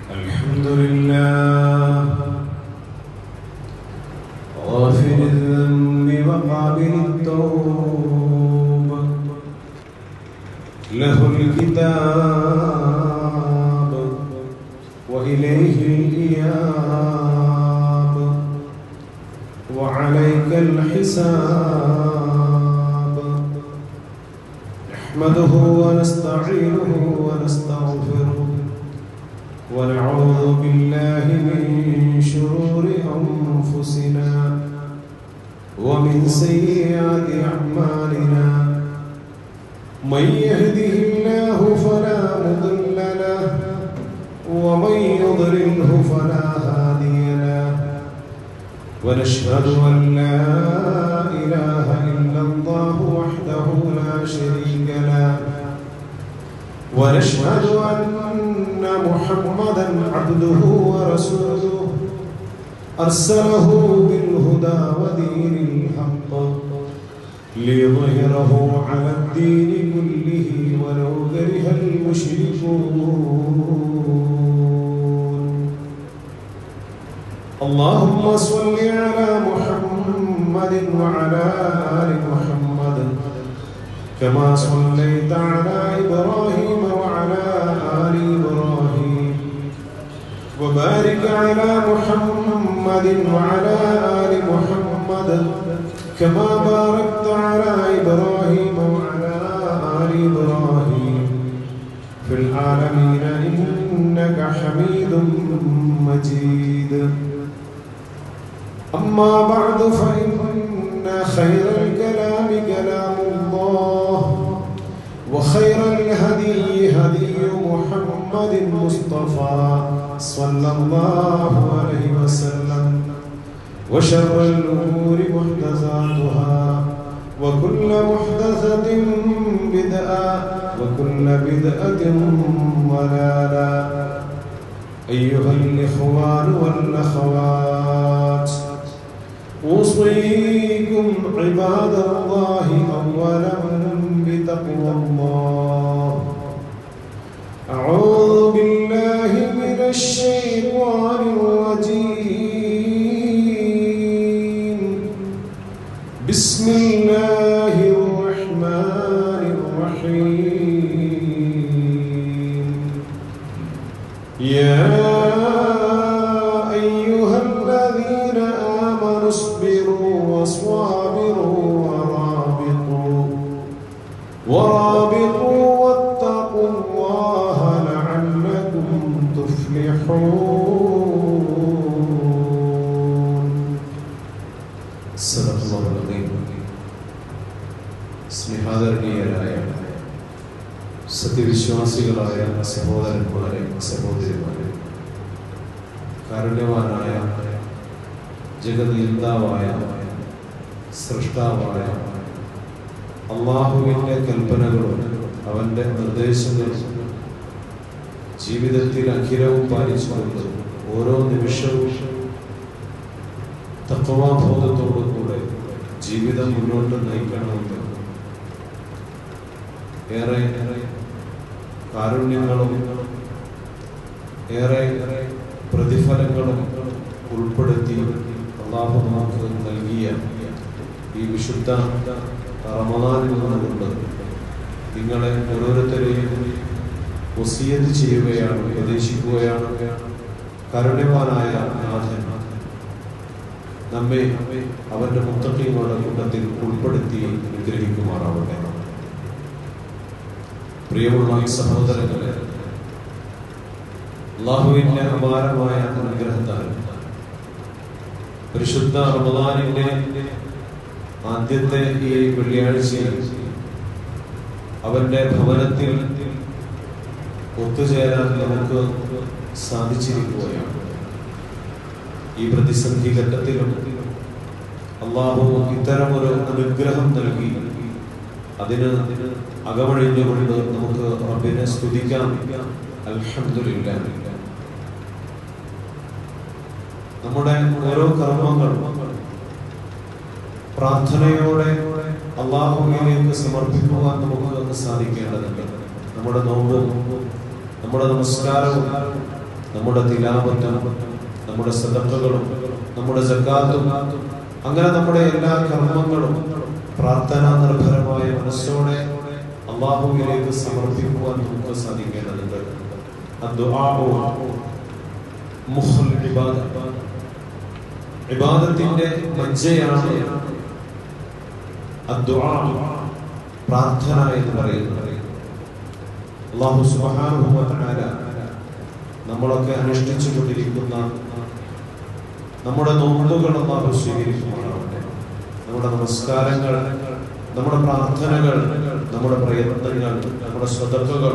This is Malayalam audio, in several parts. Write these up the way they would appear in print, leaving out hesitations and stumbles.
الحمد لله غافر الذنب وقابل التوب له الكتاب وإليه الإياب وعليك الحساب نحمده ونستعينه ونستغفره ونعوذ بالله من شرور أنفسنا ومن سيئات أعمالنا من يهده الله فلا مضل له ومن يضلله فلا هادي له ونشهد أن لا إله إلا الله وحده لا شريك له ونشهد أن محمدا عبده ورسوله أرسله بالهدى ودين الحق ليظهره على الدين كله ولو كره المشركون اللهم صل على محمد وعلى آل محمد كما صليت على إبراهيم وعلى آل إبراهيم وبارك على محمد وعلى آل محمد كما باركت على إبراهيم وعلى آل إبراهيم في العالمين إنك حميد مجيد أما بعد فإن خير الكلام كلام الله وخير الهدي هدي محمد مصطفى صلى الله عليه وسلم وشر الأمور محدثاتها وكل محدثة بدعة وكل بدعة ضلالة أيها الإخوان والأخوات أوصيكم عباد الله أولا بتقوى الله أعوذ بالله من الشيطان الرجيم بسم الله الرحمن الرحيم يا أيها الذين آمنوا اصبروا وصابروا ورابطوا واتقوا الله لعلكم تفلحون صدق الله العظيم സ്നേഹാദരണീയരായ സത്യവിശ്വാസികളായ സഹോദരന്മാരെ സഹോദരിമാരെ കാരുണ്യവാനായ ജഗന്നിയന്താവായ സൃഷ്ടാവായ അല്ലാഹുവിൻ്റെ കൽപ്പനകളും അവൻ്റെ നിർദ്ദേശങ്ങളും ജീവിതത്തിൽ അഖിലവും പാലിച്ചുകൊണ്ട് ഓരോ നിമിഷവും തഖ്വാബോധത്തോടുകൂടെ ജീവിതം മുന്നോട്ട് നയിക്കണമെന്ന് ഏറെ കാരുണ്യങ്ങളും ഏറെ പ്രതിഫലങ്ങളും ഉൾപ്പെടുത്തി അല്ലാഹു നമുക്ക് നൽകിയ ഈ വിശുദ്ധ റമദാനിൽ നിന്നുകൊണ്ട് നിങ്ങളെ ഓരോരുത്തരെയും വസിയത്ത് ചെയ്യുകയാണ്, ഉപദേശിക്കുകയാണ്. കരുണ്യവാനായ നാഥൻ നമ്മെ അവന്റെ മുത്തഖീങ്ങളുടെ കൂട്ടത്തിൽ ഉൾപ്പെടുത്തി അനുഗ്രഹിക്കുമാറാവട്ടെ. പ്രിയമുള്ള സഹോദരങ്ങളെ, അല്ലാഹുവിന്റെ അപാരമായ അനുഗ്രഹത്താൽ പരിശുദ്ധ റമദാനിന്റെ ആദ്യത്തെ ഈ വെള്ളിയാഴ്ചയിൽ അവന്റെ ഭവനത്തിൽ ഒത്തുചേരാൻ നമുക്ക് സാധിച്ചിരിക്കുകയാണ്. ഈ പ്രതിസന്ധി ഘട്ടത്തിലും അല്ലാഹു ഇത്തരമൊരു അനുഗ്രഹം നൽകി. അതിന് അകമഴിഞ്ഞുകൊണ്ട് നമുക്ക് റബ്ബിനെ സ്തുതിക്കാം. അൽഹംദുലില്ലാഹ്. നമ്മുടെ ഓരോ കർമ്മങ്ങളും പ്രാർത്ഥനയോടെ അല്ലാഹുവിലേക്ക് സമർപ്പിക്കുവാൻ നമുക്ക് സാധിക്കേണ്ടതുണ്ട്. നമ്മുടെ നോമ്പും നമ്മുടെ നമസ്കാരവും നമ്മുടെ തിലാവത്തും നമ്മുടെ സദഖകളും നമ്മുടെ സകാത്തും അങ്ങനെ നമ്മുടെ എല്ലാ കർമ്മങ്ങളും പ്രാർത്ഥനാ നിർഭരമായ മനസ്സോടെ അല്ലാഹുവിലേക്ക് സമർപ്പിക്കുവാൻ നമുക്ക് സാധിക്കേണ്ടതുണ്ട്. ഇബാദത്തിന്റെ മജ്ജയാണ് പ്രാർത്ഥന എന്ന് പറയുന്നത്. അല്ലാഹു സുബ്ഹാനഹു വ തആല നമ്മളൊക്കെ അനുഷ്ഠിച്ചു കൊണ്ടിരിക്കുന്ന നമ്മുടെ നോമ്പുകൾ അല്ലാഹു സ്വീകരിക്കുമാറാവട്ടെ. നമ്മുടെ നമസ്കാരങ്ങൾ, നമ്മുടെ പ്രാർത്ഥനകൾ, നമ്മുടെ പ്രയത്നങ്ങൾ, നമ്മുടെ സ്വതക്കകൾ,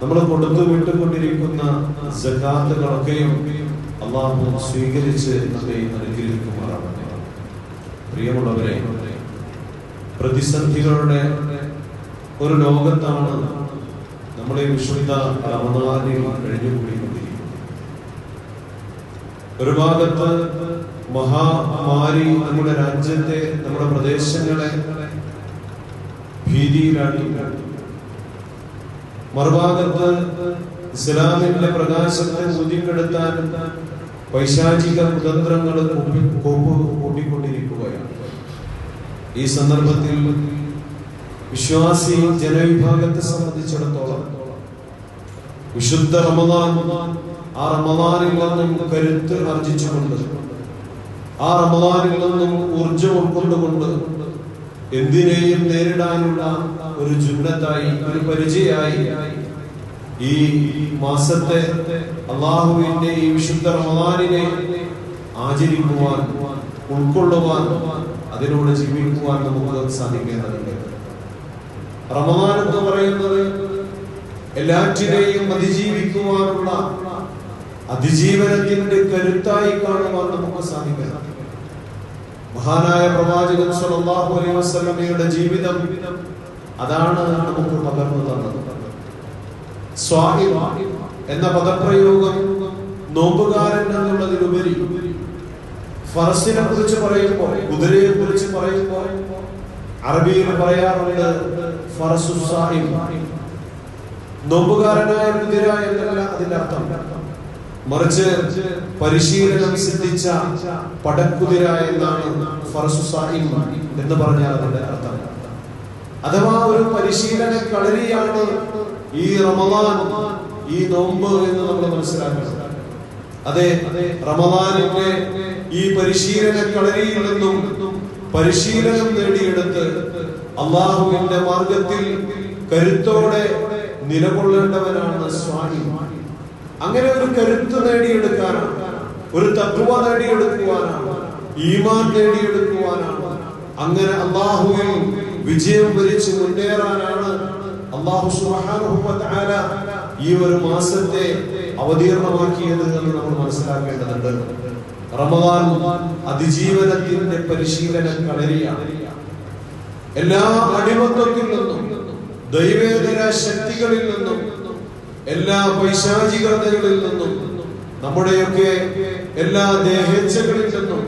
നമ്മൾ കൊടുത്തു വിട്ടുകൊണ്ടിരിക്കുന്ന സകാത്തുകളൊക്കെയും അല്ലാഹു സ്വീകരിച്ച് നമ്മെ അനുഗ്രഹിക്കുമാറാവട്ടെ. പ്രിയമുള്ളവരെ, പ്രതിസന്ധികളുടെ ഒരു ലോകത്താണ് നമ്മളെ വിശുദ്ധ റമദാനിൽ കഴിഞ്ഞുകൂടിക്കൊണ്ടിരിക്കുന്നത്. ഒരു ഭാഗത്ത് മഹാമാരി നമ്മുടെ രാജ്യത്തെ, നമ്മുടെ പ്രദേശങ്ങളെ ഭീതിയിലാക്കി, മറുഭാഗത്ത് ഇസ്ലാമിന്റെ പ്രകാശത്തെ ഊതിക്കെടുത്താൻ പൈശാചിക കുതന്ത്രങ്ങൾ കൂട്ടിക്കൊണ്ടിരിക്കുകയാണ്. ഈ സന്ദർഭത്തിൽ വിശ്വാസി ജനവിഭാഗത്തെ സംബന്ധിച്ചിടത്തോളം വിശുദ്ധ റമദാൻ, ആ റമദാനിൽ നിന്നും കരുത്ത് ആർജിച്ചുകൊണ്ട്, ആ റമദാനിൽ നിന്നും ഊർജം ഉൾക്കൊണ്ടുകൊണ്ട് എന്തിനേയും നേരിടാനുള്ള ഒരു ജുന്നത്തായി, ഒരു പരിചയമായി ഈ മാസത്തെ, അല്ലാഹുവിന്റെ ഈ വിശുദ്ധ റമദാനിനെ ആചരിക്കുവാൻ, ഉൾക്കൊള്ളുവാൻ, അതിലൂടെ ജീവിക്കുവാൻ നമുക്ക് സാധിക്കേണ്ടതുണ്ട്. റമദാൻ എന്ന് പറയുന്നത് എല്ലാറ്റിനെയും അതിജീവിക്കുവാനുള്ള അതിജീവനത്തിന്റെ കരുത്തായി കാണുവാൻ നമുക്ക് സാധിക്കണം. മഹാനായ പ്രവാചകൻ സ്വല്ലല്ലാഹു അലൈഹി വസല്ലമയുടെ ജീവിതം അതാണ് നമുക്ക് പകർന്നു തന്നത്. സ്വാഹിബ് എന്ന പദപ്രയോഗം നോമ്പുകാരൻ എന്നുള്ളതിലുപരി ഫറസിനെ കുറിച്ച് പറയുമ്പോൾ, കുതിരയെ കുറിച്ച് പറയുമ്പോൾ അറബിയിൽ പറയാറുണ്ട് ഫറസു സാഹിബ്. നോമ്പുകാരനായ കുതിര എന്നല്ല അതിന്റെ അർത്ഥം, മറിച്ച് പരിശീലനം സിദ്ധിച്ച പടക്കുതിര എന്നാണ് ഫറസു സാഹിബ് എന്ന് പറഞ്ഞാൽ അതിന്റെ അർത്ഥം. അഥവാ ഒരു പരിശീലന കളരിയാണ് ഈ റമദാൻ, ഈ നോമ്പ് എന്ന് നമ്മൾ മനസ്സിലാക്കണം. അതെ, റമദാനിന്റെ ഈ പരിശീലന കളരിയിൽ നിന്നും പരിശീലനം നേടിയെടുത്ത് അല്ലാഹുവിന്റെ മാർഗത്തിൽ കരുത്തോടെ നിലകൊള്ളേണ്ടവനാണ് സ്വാമി. അങ്ങനെ ഒരു കരുത്ത് നേടിയെടുക്കാനാണ്, ഒരു തഖ്വ നേടിയെടുക്കുവാനാണ്, ഈമാൻ നേടിയെടുക്കുവാനാണ്, അങ്ങനെ അല്ലാഹുവിൽ വിജയം വരിച്ച് മുന്നേറാനാണ് അല്ലാഹു സുബ്ഹാനഹു വ തആല ഈ ഒരു മാസത്തെ അവതീർണമാക്കിയത് എന്ന് നമ്മൾ മനസ്സിലാക്കേണ്ടതുണ്ട്. റമദാൻ അതിജീവനത്തിന്റെ പരിശീലന കളരിയാണ്. എല്ലാ അടിമത്വത്തിൽ നിന്നും, ദൈവേതര ശക്തികളിൽ നിന്നും, എല്ലാ പൈശാചികതകളിൽ നിന്നും, നമ്മുടെയൊക്കെ എല്ലാ ദേഹേച്ഛകളിൽ നിന്നും,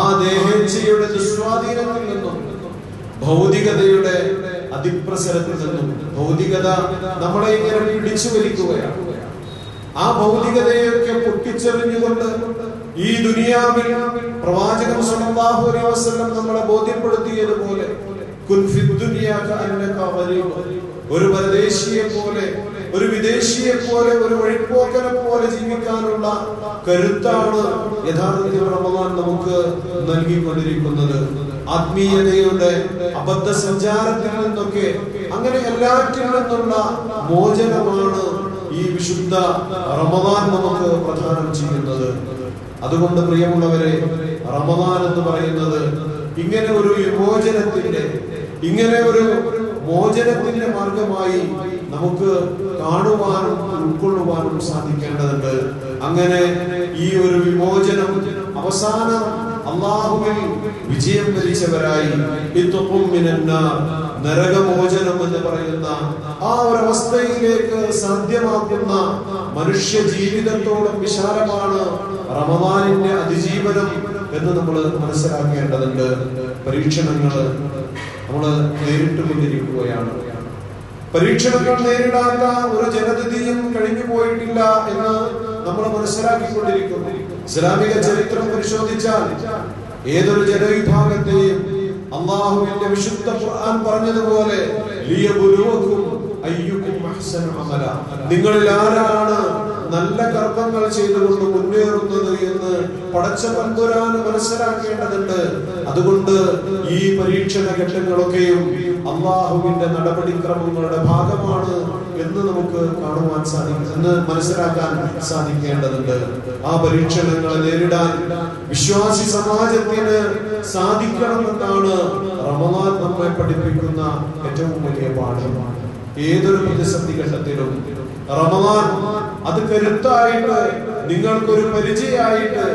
ആ ദേഹേച്ഛയുടെ ദുസ്വാധീനത്തിൽ നിന്നും, ഭൗതികതയുടെ അതിപ്രസരത്തിൽ നിന്നും, ഭൗതികത നമ്മളെ ഇങ്ങനെ പിടിച്ചു വലിക്കുകയാണ്. ആ ഭൗതികതയൊക്കെ പൊട്ടിച്ചെറിഞ്ഞുകൊണ്ട് ഈ ദുനിയാവിൽ പ്രവാചകൻ സ്വല്ലല്ലാഹു അലൈഹി വസല്ലം നമ്മളെ ബോധ്യപ്പെടുത്തിയതുപോലെ ഒരു പരദേശിയെ പോലെ, ഒരു വിദേശിയെ പോലെ, ഒരു വഴിപ്പോക്കനെ പോലെ ജീവിക്കാനുള്ള കരുത്താണ് യഥാർത്ഥത്തിൽ റമദാൻ നമുക്ക് നൽകിക്കൊണ്ടിരിക്കുന്നത്. ആത്മീയതയുടെ അബദ്ധ സഞ്ചാരത്തിൽ നിന്നൊക്കെ, അങ്ങനെ എല്ലാറ്റിൽ നിന്നുള്ള മോചനമാണ് ഈ വിശുദ്ധ റമദാൻ നമുക്ക് പ്രദാനം ചെയ്യുന്നത്. അതുകൊണ്ട് പ്രിയമുള്ളവരെ, റമദാൻ എന്ന് പറയുന്നത് ഇങ്ങനെ ഒരു വിമോചനത്തിന്റെ, ഇങ്ങനെ ഒരു മോചനത്തിന്റെ മാർഗമായി നമുക്ക് കാണുവാനും ഉൾക്കൊള്ളുവാനും സാധിക്കേണ്ടതുണ്ട്. അങ്ങനെ ഈ ഒരു വിമോചനം അവസാനം അല്ലാഹുവിൽ വിജയം വരിച്ചവരായി നരകമോചനം എന്ന് പറയുന്ന ആ ഒരു അവസ്ഥയിലേക്ക് സാധ്യമാക്കുന്ന മനുഷ്യ ജീവിതത്തോളം വിശാലമാണ് റമദാനിന്റെ അതിജീവനം എന്ന് നമ്മൾ മനസ്സിലാക്കേണ്ടതുണ്ട്. പരീക്ഷണങ്ങൾ നമ്മൾ നേരിട്ടുകൊണ്ടിരിക്കുകയാണ്. പരീക്ഷണങ്ങൾ നേരിടാത്ത ഒരു ജനതയും കഴിഞ്ഞു പോയിട്ടില്ല എന്ന് നമ്മൾ മനസ്സിലാക്കിക്കൊണ്ടിരിക്കുന്നു. ഇസ്ലാമിക ചരിത്രം പരിശോധിച്ചാൽ ഏതൊരു ജനവിഭാഗത്തെയും അല്ലാഹുവിന്റെ വിശുദ്ധ ഖുർആൻ പറഞ്ഞതുപോലെ ലിയബ്ലുവകും അയ്യുകും അഹ്സനു അമല, നിങ്ങളിൽ ആരാണ് നല്ല കർമ്മങ്ങൾ ചെയ്തുകൊണ്ട് മുന്നേറുന്നത് എന്ന് പടച്ച തമ്പുരാൻ മനസ്സിലാക്കേണ്ടതുണ്ട്. അതുകൊണ്ട് ഈ പരീക്ഷണ ഘട്ടങ്ങളൊക്കെയും അല്ലാഹുവിന്റെ നടപടിക്രമങ്ങളുടെ ഭാഗമാണ് എന്ന് നമുക്ക് കാണുവാൻ സാധിക്കും, എന്ന് മനസ്സിലാക്കാൻ സാധിക്കേണ്ടതുണ്ട്. ആ പരീക്ഷണങ്ങളെ നേരിടാൻ വിശ്വാസി സമാജത്തിന് സാധിക്കണമെന്നാണ് റമദാൻ നമ്മെ പഠിപ്പിക്കുന്ന ഏറ്റവും വലിയ പാഠമാണ്. ഏതൊരു പ്രതിസന്ധി ഘട്ടത്തിലും റമദാൻ അത് കരുത്തായിട്ട്, നിങ്ങൾക്കൊരു പരിചയമായിട്ട്,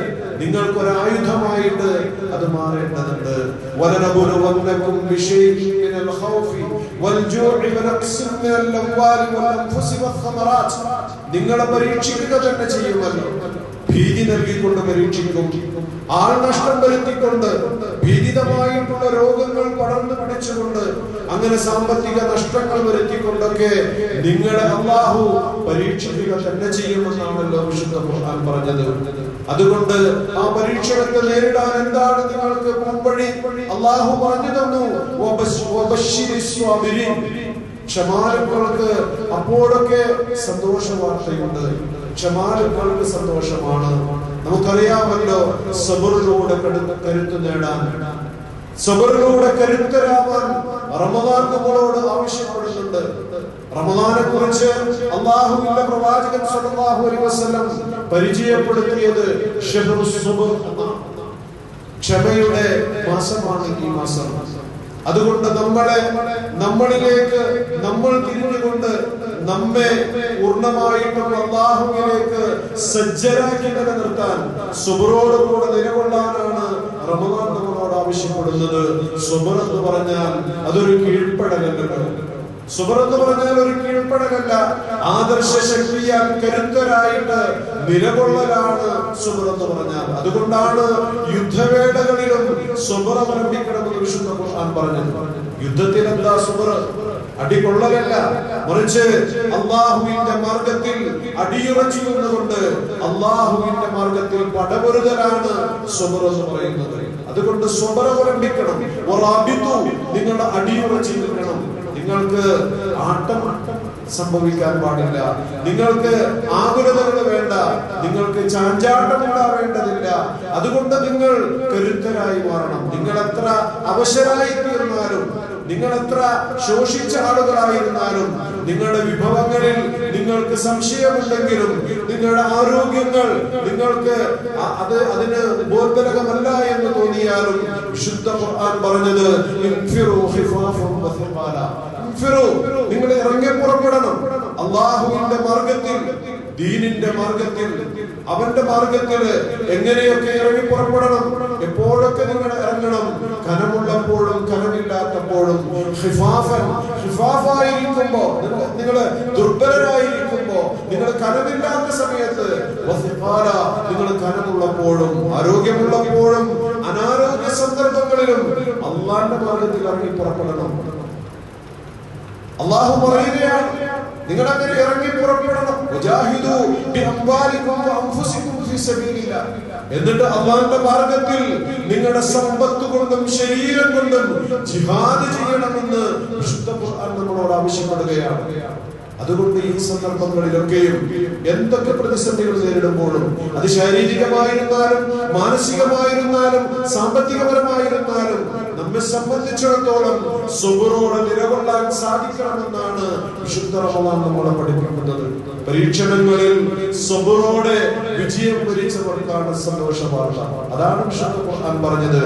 നിങ്ങൾക്കൊരു ആയുധമായിട്ട് അത് മാറേണ്ടതുണ്ട്. വലനബുലുവന്നകും ബിശൈഇൻ മിനൽ ഖൗഫി വൽജൂഇ വനഖ്സിൻ മിനൽ അംവാലി വൽ അൻഫുസി വസ്സമറാത്ത്, നിങ്ങളെ പരീക്ഷിക്കുക തന്നെ ചെയ്യുമല്ലോ. ഭീതി നൽകിക്കൊണ്ട് പരീക്ഷിക്കും, ആൾനഷ്ടം വരുത്തിക്കൊണ്ട്, ഭീതിതമായിട്ടുള്ള രോഗങ്ങൾ പടർന്നു പിടിച്ചുകൊണ്ട്, അങ്ങനെ സാമ്പത്തിക നഷ്ടങ്ങൾ വരുത്തിക്കൊണ്ടൊക്കെ നിങ്ങളെ അല്ലാഹു പരീക്ഷിക്കുക തന്നെ ചെയ്യുമെന്നാണല്ലോ വിശുദ്ധ ഖുർആൻ പറഞ്ഞത്. അതുകൊണ്ട് ആ പരീക്ഷണത്തെ നേരിടാൻ എന്താണ് നിങ്ങൾക്ക് മുൻവഴി? അല്ലാഹു പറഞ്ഞു തന്നു, ക്ഷമാലുക്കൾക്ക് അപ്പോഴൊക്കെ സന്തോഷ വാർത്തയുണ്ട്. ക്ഷമാലുക്കൾക്ക് സന്തോഷമാണ്. നമുക്കറിയാമല്ലോ, സബറിലൂടെ കരുത്ത് നേടാൻ, സബറിലൂടെ കരുത്തരാവാൻ റമദാൻ നമ്മളോട് ആവശ്യപ്പെടുന്നുണ്ട്. റമദാനെ കുറിച്ച് അല്ലാഹുവിന്റെ പ്രവാചകൻ സ്വല്ലല്ലാഹു അലൈഹി വസല്ലം പരിചയപ്പെടുത്തിയത് ഷഹ്റുസ് സബർ, ക്ഷമയുടെ മാസമാണ് ഈ മാസം. അതുകൊണ്ട് നമ്മളിലേക്ക് നമ്മൾ തിരിഞ്ഞുകൊണ്ട് നമ്മെ പൂർണ്ണമായിട്ടും അല്ലാഹുവിലേക്ക് സജ്ജരാക്കി നിലനിർത്താൻ സുബറോടുകൂടെ നിലകൊള്ളാനാണ് റമദാൻ നമ്മളോട് ആവശ്യപ്പെടുന്നത്. സുബർ എന്ന് പറഞ്ഞാൽ അതൊരു കീഴ്പ്പെടലല്ലോ. സുബർ എന്ന് പറഞ്ഞാൽ ഒരു കീഴ്പ്പെടലല്ല, ആദർശ ശക്തിയാൽ കരുത്തരായിട്ട് നിലകൊള്ളലാണ് സുബർ എന്ന് പറഞ്ഞാൽ. അതുകൊണ്ടാണ് യുദ്ധവേളകളിലും സുബർ അവലംബിക്കണമെന്ന് വിശുദ്ധ ഖുർആൻ പറഞ്ഞത്. യുദ്ധത്തിൽ എന്താ സുബർ? അടികൊള്ളലല്ല, മറിച്ച് അല്ലാഹുവിന്റെ മാർഗത്തിൽ അടിയുറച്ചു നിന്നുകൊണ്ട് അല്ലാഹുവിന്റെ മാർഗത്തിൽ പടപൊരുതലാണ് സുബർ എന്ന് പറയുന്നത്. അതുകൊണ്ട് സുബർ അവലംബിക്കണം. നിങ്ങൾ അടിയുറച്ചു നിൽക്കണം. നിങ്ങൾക്ക് ആട്ടം സംഭവിക്കാൻ പാടില്ല, നിങ്ങൾക്ക് ആകുലതകൾ വേണ്ട, നിങ്ങൾക്ക് ചാഞ്ചാട്ടം ഉണ്ടാവേണ്ടതില്ല. അതുകൊണ്ട് നിങ്ങൾ കരുത്തരായി മാറണം. നിങ്ങൾ എത്ര അവശരായി തീർന്നാലും, നിങ്ങൾ എത്ര ശോഷിച്ച ആളുകളായിരുന്നാലും, നിങ്ങളുടെ വിഭവങ്ങളിൽ നിങ്ങൾക്ക് സംശയമുണ്ടെങ്കിലും, നിങ്ങളുടെ ആരോഗ്യങ്ങൾ നിങ്ങൾക്ക് അതിന് ബോധകമല്ല എന്ന് തോന്നിയാലും, വിശുദ്ധ ഖുർആൻ പറഞ്ഞത് നിങ്ങൾ ഇറങ്ങി പുറപ്പെടണം. അല്ലാഹുവിന്റെ മാർഗത്തിൽ, ദീനിന്റെ മാർഗത്തിൽ, അവന്റെ മാർഗത്തില് എങ്ങനെയൊക്കെ ഇറങ്ങി പുറപ്പെടണം, എപ്പോഴൊക്കെ നിങ്ങൾ ഇറങ്ങണം. കനമുള്ളപ്പോഴും കനമില്ലാത്തപ്പോഴും, ഹിഫാഫായിരിക്കുമ്പോ, നിങ്ങൾ ദുർബലരായിരിക്കുമ്പോ, നിങ്ങൾ കനമില്ലാത്ത സമയത്ത്, നിങ്ങൾ കനമുള്ളപ്പോഴും ആരോഗ്യമുള്ളപ്പോഴും അനാരോഗ്യ സന്ദർഭങ്ങളിലും അല്ലാഹുവിന്റെ മാർഗത്തിൽ ഇറങ്ങി പുറപ്പെടണം. അല്ലാഹു പറയുകയാണ്, നിങ്ങൾ അങ്ങനെ ഇറങ്ങി പുറപ്പെടണം. എന്നിട്ട് അല്ലാഹുവിന്റെ മാർഗത്തിൽ നിങ്ങളുടെ സമ്പത്ത് കൊണ്ടും ശരീരം കൊണ്ടും ജിഹാദ് ചെയ്യണമെന്ന് വിശുദ്ധ ഖുർആൻ നമ്മളോട് ആവശ്യപ്പെടുകയാണ്. അതുകൊണ്ട് ഈ സന്ദർഭങ്ങളിലൊക്കെയും എന്തൊക്കെ പ്രതിസന്ധികൾ നേരിടുമ്പോഴും, അത് ശാരീരികമായിരുന്നാലും മാനസികമായിരുന്നാലും സാമ്പത്തികപരമായിരുന്നാലും, നമ്മെ സംബന്ധിച്ചിടത്തോളം സുബറോടെ നിലകൊള്ളാൻ സാധിക്കണമെന്നാണ് വിശുദ്ധ റമദാൻ നമ്മളെ പഠിപ്പിക്കുന്നത്. പരീക്ഷണങ്ങളിൽ സുബറോടെ വിജയം വരിച്ചവർക്കാണ് സന്തോഷ വാർത്ത. അതാണ് വിശുദ്ധ ഖുർആൻ പറഞ്ഞത്.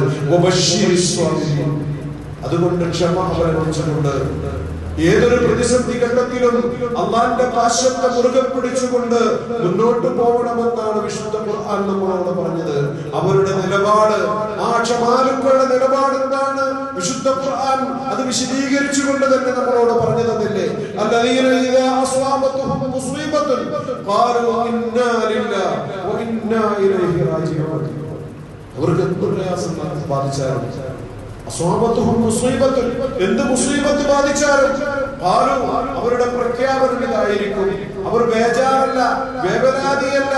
അതുകൊണ്ട് ക്ഷമ അവലംബിച്ചുകൊണ്ട് ഏതൊരു പ്രതിസന്ധി ഘട്ടത്തിലും അല്ലാഹുവിന്റെ പാശത്തെ മുറുകെ പിടിച്ചുകൊണ്ട് മുന്നോട്ട് പോകണമെന്നാണ് വിശുദ്ധ ഖുർആൻ നമ്മളോട് പറഞ്ഞത്. അവരുടെ നിലപാട്, ആ ക്ഷമാലുക്കളുടെ നിലപാട് എന്താണ്? വിശുദ്ധ ഖുർആൻ അത് വിശദീകരിച്ചുകൊണ്ട് തന്നെ നമ്മളോട് പറഞ്ഞു തന്നില്ലേ? അല്ലദീന ഇദാ അസ്വാബത്തുഹും മുസീബത്തുൻ ഖാലൂ ഇന്നാ ലില്ലാഹി വ ഇന്നാ ഇലൈഹി റാജിഊൻ. അവർക്ക് എന്ത് പ്രയാസം ബാധിച്ചാലും, എന്ത് മുസീബത്ത് ബാധിച്ചാലും അവരുടെ പ്രഖ്യാപനം ഇതായിരിക്കും. അവർ ബേജാറല്ല, വേവലാതിയല്ല,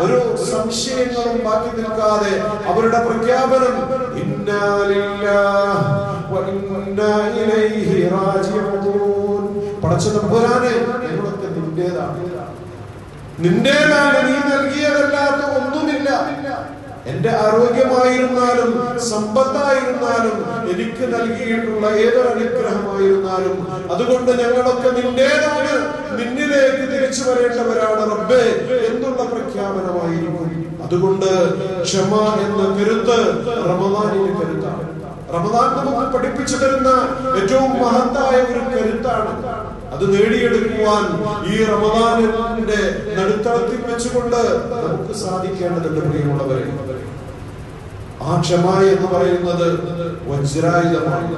ഒരു സംശയങ്ങളും ബാക്കി നിൽക്കാതെ അവരുടെ പ്രഖ്യാപനം ഇന്നാ ലില്ലാഹി വ ഇന്നാ ഇലൈഹി റാജിഊൻ. പടച്ച തമ്പുരാനെ, ഞങ്ങളൊക്കെ നിന്റേതാണ്, നീ നൽകിയതല്ലാത്ത ഒന്നുമില്ല. എന്റെ ആരോഗ്യമായിരുന്നാലും സമ്പത്തായിരുന്നാലും എനിക്ക് നൽകിയിട്ടുള്ള ഏതൊരു അനുഗ്രഹമായിരുന്നാലും അതുകൊണ്ട് ഞങ്ങളൊക്കെ നിന്റേതാണ്, നിന്നിലേക്ക് തിരിച്ചു വരേണ്ടവരാണ് റബ്ബേ എന്നുള്ള പ്രഖ്യാപനമായിരിക്കും. അതുകൊണ്ട് ക്ഷമ എന്ന കരുത്ത് റമദാനിന്റെ കരുത്താണ്. റമദാൻ നമുക്ക് പഠിപ്പിച്ചു തരുന്ന ഏറ്റവും മഹത്തായ ഒരു കരുത്താണ്. അത് നേടിയെടുക്കുവാൻ ഈ റമദാനിന്റെ നടുത്തളത്തിൽ വെച്ചുകൊണ്ട് നമുക്ക് സാധിക്കേണ്ടതുണ്ട്. പ്രിയമുള്ളവരെ, ആ ക്ഷമ എന്ന് പറയുന്നത് വജ്രായുധമാണ്.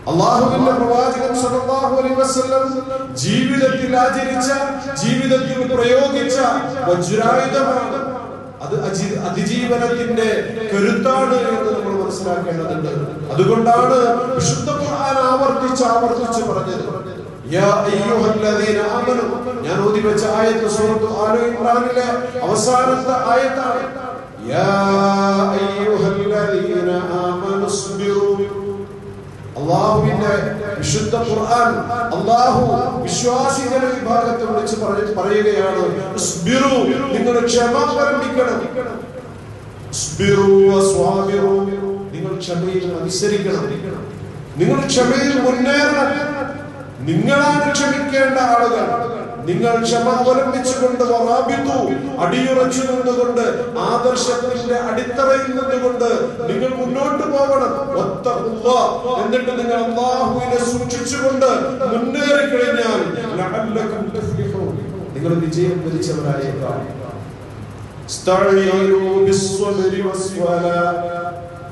അല്ലാഹുവിന്റെ പ്രവാചകൻ സല്ലല്ലാഹു അലൈഹി വസല്ലം ജീവിതത്തിൽ ആചരിച്ച, ജീവിതത്തിൽ പ്രയോഗിച്ച വജ്രായുധമാണ്. അത് അതിജീവനത്തിന്റെ കരുത്താണ് എന്ന് നമ്മൾ മനസ്സിലാക്കേണ്ടതുണ്ട്. അതുകൊണ്ടാണ് വിശുദ്ധ ഖുർആൻ ആവർത്തിച്ച് പറഞ്ഞത്. യാ അയ്യുഹല്ലദീന ആമനു, ഞാൻ ഓതി വെച്ച ആയത്ത് സൂറത്ത് ആലു ഇംറാനിലെ അവസാനത്തെ ആയത്താണ്. യാ അയ്യുഹല്ലദീന ആമനു സ്ബിറു. അല്ലാഹുവിന്റെ വിശുദ്ധ ഖുർആൻ അല്ലാഹു വിശ്വാസികളുടെ വിഭാഗത്തെ വിളിച്ച് പറയുകയാണ്, സ്ബിറു, നിങ്ങൾ ക്ഷമ പാലിക്കണം. സ്ബിറു വസ്വാബിറു, നിങ്ങൾ ക്ഷമയിൽ അനുസരിക്കണം, നിങ്ങൾ ക്ഷമയിൽ മുന്നേറണം. നിങ്ങളാണ് ക്ഷമിക്കേണ്ട ആളുകൾ. നിങ്ങൾ ക്ഷമ അവലംബിച്ചുകൊണ്ട് അടിയുറച്ചു നിന്നുകൊണ്ട് ആദർശത്തിന്റെ അടിത്തറയിൽ നിന്നുകൊണ്ട് നിങ്ങൾ മുന്നോട്ട് പോകണം. എന്നിട്ട് നിങ്ങൾ അല്ലാഹുവിനെ സൂക്ഷിച്ചുകൊണ്ട് മുന്നേറി കഴിഞ്ഞാൽ നിങ്ങൾ വിജയം വരിച്ചവരായേക്കാം.